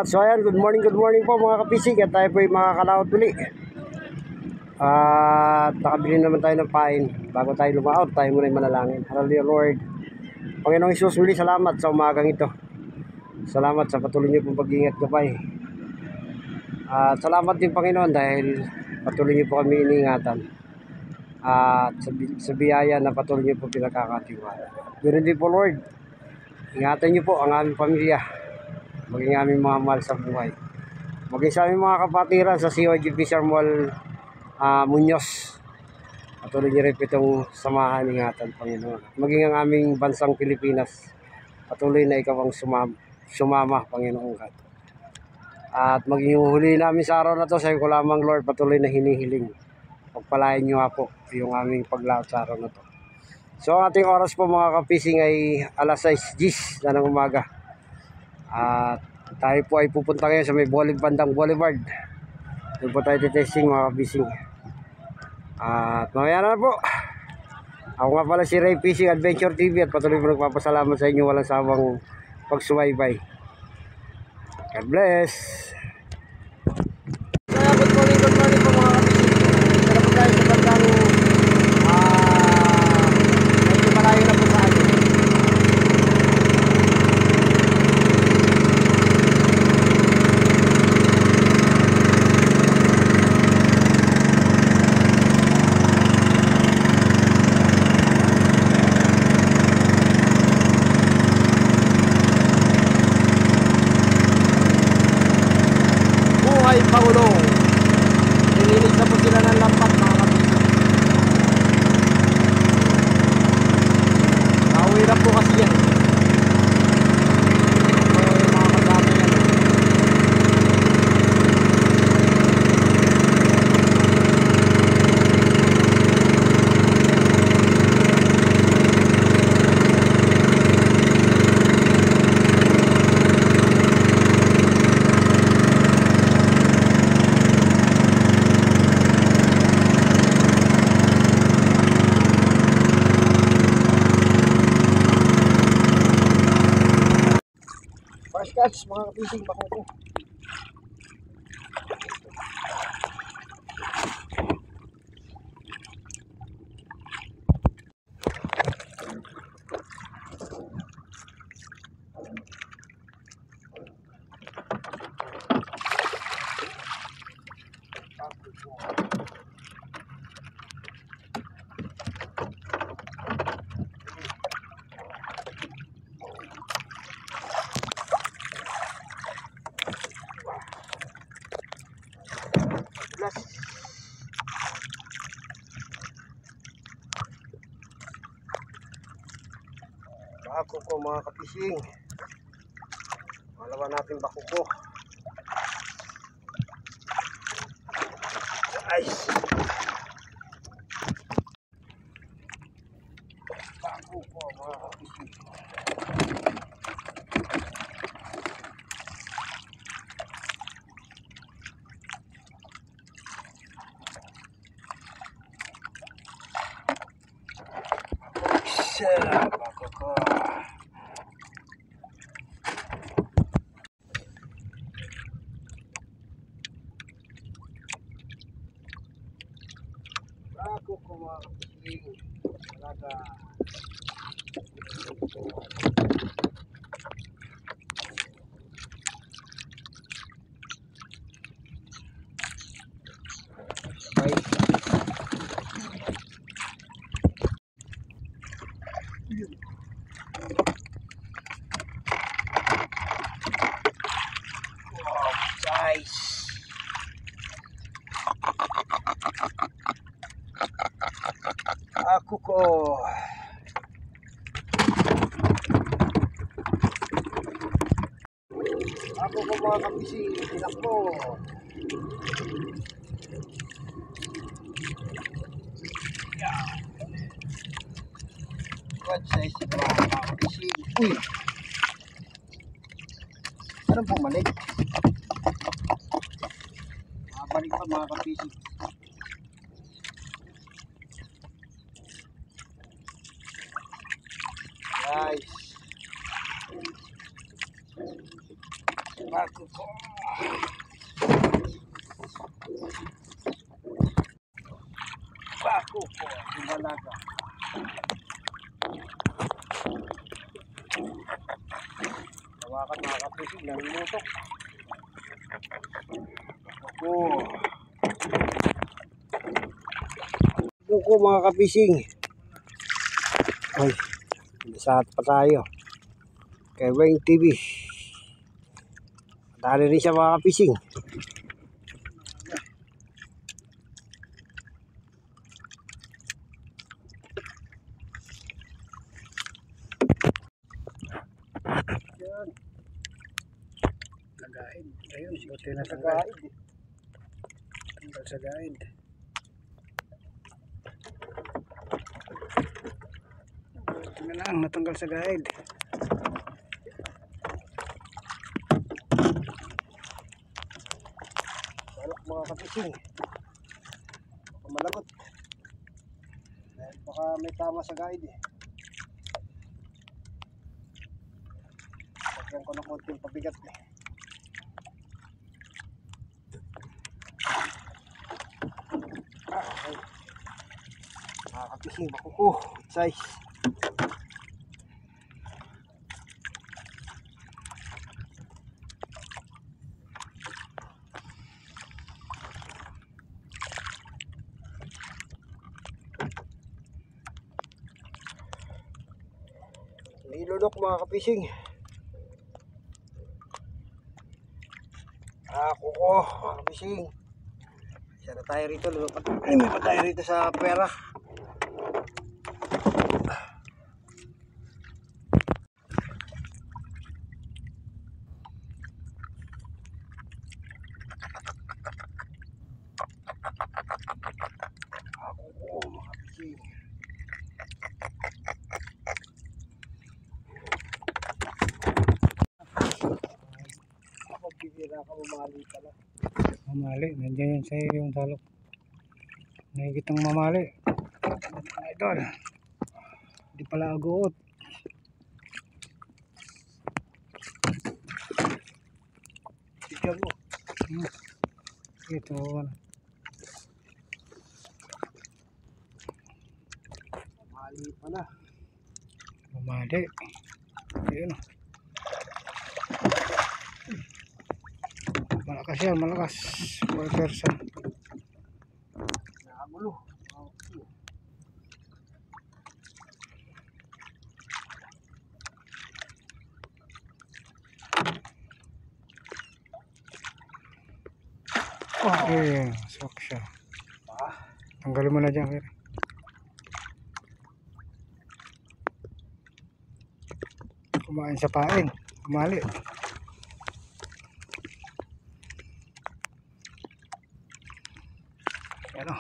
So ayan, good morning po mga kapisig. At tayo po ay makakalaot uli. At nakabili naman tayo ng pain. Bago tayo lumaot, tayo muna ay manalangin. Hallelujah Lord, Panginoong Hesus, muli salamat sa umagang ito. Salamat sa patuloy niyo pong pag-iingat kapay. At salamat din Panginoon dahil patuloy niyo po kami iniingatan. At sa biyaya na patuloy niyo po pinagkakatiwala. Ganoon din po Lord, ingatan niyo po ang aming pamilya, maging aming mga mahal sa buhay, maging sa aming mga kapatiran sa COG Fisher Mall Muñoz. Patuloy niyo rin itong samahan, ingatan Panginoon. Maging ang aming bansang Pilipinas, patuloy na ikaw ang sumama Panginoon God. At maging yung huli namin sa araw na to, sa iyo ko lamang Lord, patuloy na hinihiling. Pagpalain niyo nga po yung aming paglaot sa araw na to. So ang ating oras po mga kapising ay alas 6:10 na ng umaga. At tayo po ay pupunta ngayon sa may Bandang Boulevard. Doon po tayo testing mga kabising. At mamaya na po. Ako nga pala si Ray Fishing Adventure TV at patuloy po nagpapasalamat sa inyo walang sawang pagsubaybay. God bless. Good morning po mga kabising. Tara po tayo sa bandang medyo malayo na po sa atin. Pangulong, nililig na po sila ng lampat mga kabisig. Nauwi na po kasi yan. Mga kasama yan. Catch mga kapising, bako. Bako ko mga kapising, malawan natin bako ko. Nice. Bako ko mga kapising. Bako ko. Bako ko mga kapising. Talaga. Bye. Wow, size. Ako ko. Ako ko mga kapising, tinakbo. Good size ito mga kapising. Uy! Anong bumalik? Balik pa mga kapising. Guys. Bago ko. Bago ko. Bumalaga. Tawakan mga kapising. Nangulutok. Buko mga kapising. Ay, isa't pa tayo kay Weng TV. Dali rin siya mga kapising. Yan. Nagaid. Ayun, buti na sa Nagaid. gaid. Tanggal sa gaid. Buti na lang, natanggal sa gaid. Balak mga kapising. Baka malagot. Dahil baka may tama sa guide eh. Lagyan ko ng konting pabigat eh. Okay. Mga kapising, bakuko. Size. Nilunok mga kapising. Kuko mga kapising. Isa na tayo rito. Ay, may pa tayo rito sa pera. Kuko mga kapising. Bibira ka, mamali pala. Mamali, nandiyan yan sa'yo yung talok. Nakikitang mamali. Idol. Hindi pala aguot. Tignan mo. Ito. Mamali pala. Mamali. Ayun. Malakas yan, malakas. 4%. Nakagulo. Ayun, sok siya. Tanggalin mo na dyan, Kere. Kumain sa pain. Kumali. Ano?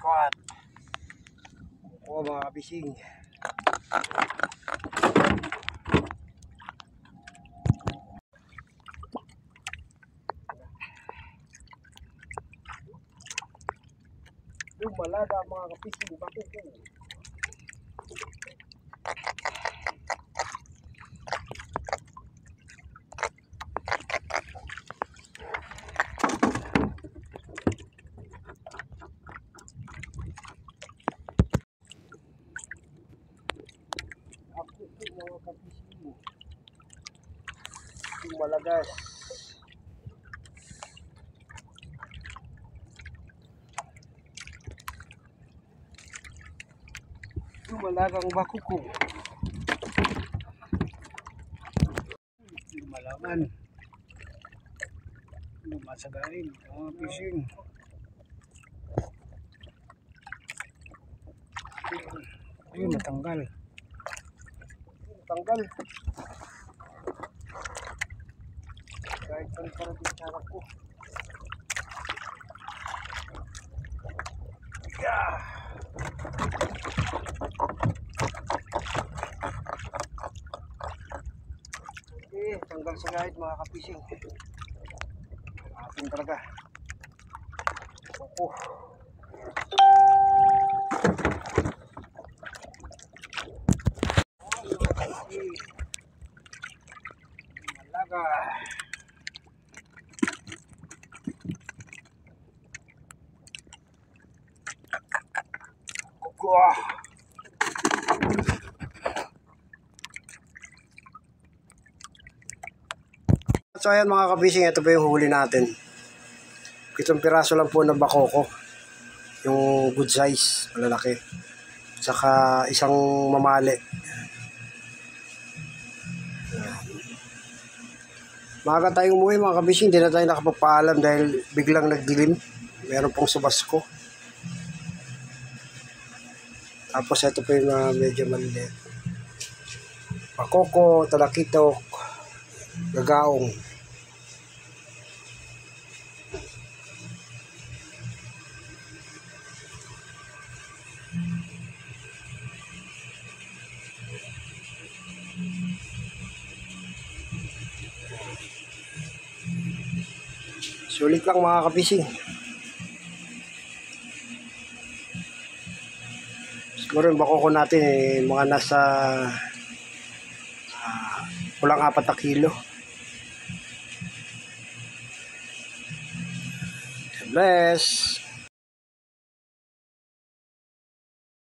God. Oo mga kabising. Lumalaga mga kabising. Bakit yun? Malagang bakuko. Lumalaman. Lumasagain. Mga fishing. Ayun, natanggal. Natanggal. Kahit saan para din sa harap ko. Yeah. Okay, tanggal sa guide mga kapising. Atin talaga. Opo. Malaga. Kukuha. So ayan mga kabising, ito po yung huli natin. Itong piraso lang po ng bakoko. Yung good size, malalaki. Saka isang mamali. Maaga tayong umuwi mga kabising, hindi na tayo nakapagpaalam dahil biglang nagdilim. Meron pong subasko. Tapos ito po yung medyo maliliit. Bakoko, talakitok, gagaong. Sulit lang mga kapising. Siguro yung bakoko natin mga nasa kulang 4 na kilo. God bless.